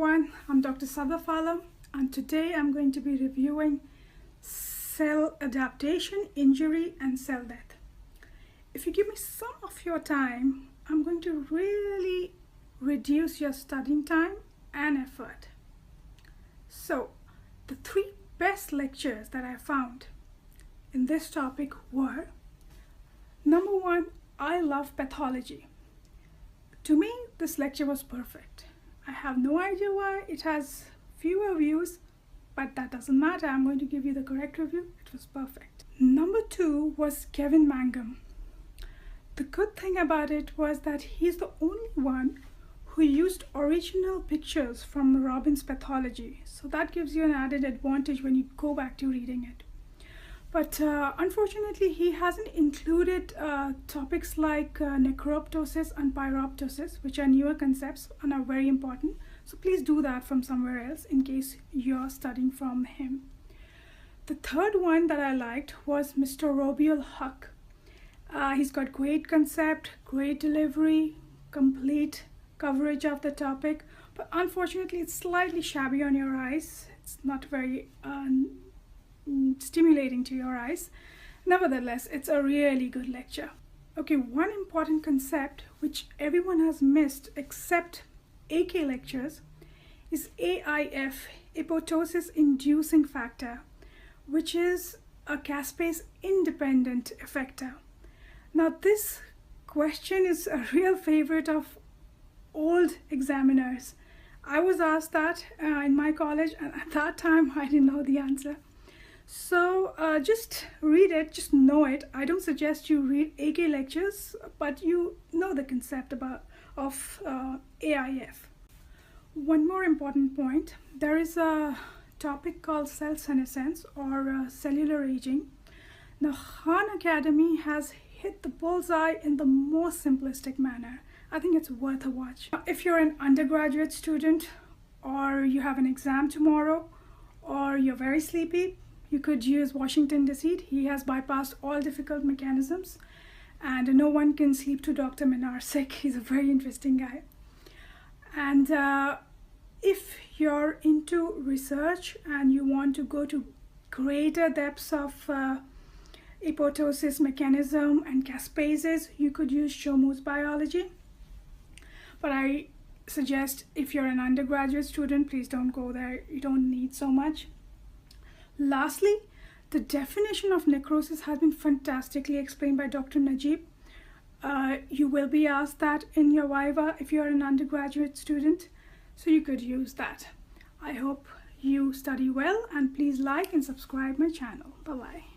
everyone, I'm Dr. Sadaf, and today I'm going to be reviewing cell adaptation, injury, and cell death. If you give me some of your time, I'm going to really reduce your studying time and effort. So, the three best lectures that I found in this topic were: number one, I love pathology. To me, this lecture was perfect. I have no idea why it has fewer views, but that doesn't matter. I'm going to give you the correct review. It was perfect. Number two was Kevin Mangum. The good thing about it was that he's the only one who used original pictures from Robin's pathology. So that gives you an added advantage when you go back to reading it. But unfortunately, he hasn't included topics like necroptosis and pyroptosis, which are newer concepts and are very important. So please do that from somewhere else in case you're studying from him. The third one that I liked was Mr. Rabiulhaque. He's got great concept, great delivery, complete coverage of the topic, but unfortunately it's slightly shabby on your eyes. It's not very stimulating to your eyes. Nevertheless, it's a really good lecture. Okay, one important concept which everyone has missed except AK lectures is AIF, apoptosis inducing factor, which is a caspase independent effector. Now this question is a real favorite of old examiners. I was asked that in my college, and at that time I didn't know the answer. So just read it, just know it. I don't suggest you read AK lectures, but you know the concept of AIF. One more important point, there is a topic called cell senescence or cellular aging. Now Khan Academy has hit the bullseye in the most simplistic manner. I think it's worth a watch. If you're an undergraduate student, or you have an exam tomorrow, or you're very sleepy, you could use Washington Deceit. He has bypassed all difficult mechanisms, and no one can sleep to Dr. Minarsik. He's a very interesting guy. And if you're into research and you want to go to greater depths of apoptosis mechanism and caspases, you could use Shomu's biology. But I suggest if you're an undergraduate student, please don't go there. You don't need so much. Lastly, the definition of necrosis has been fantastically explained by Dr. Najib. You will be asked that in your viva if you're an undergraduate student, so you could use that. I hope you study well, and please like and subscribe my channel. Bye-bye.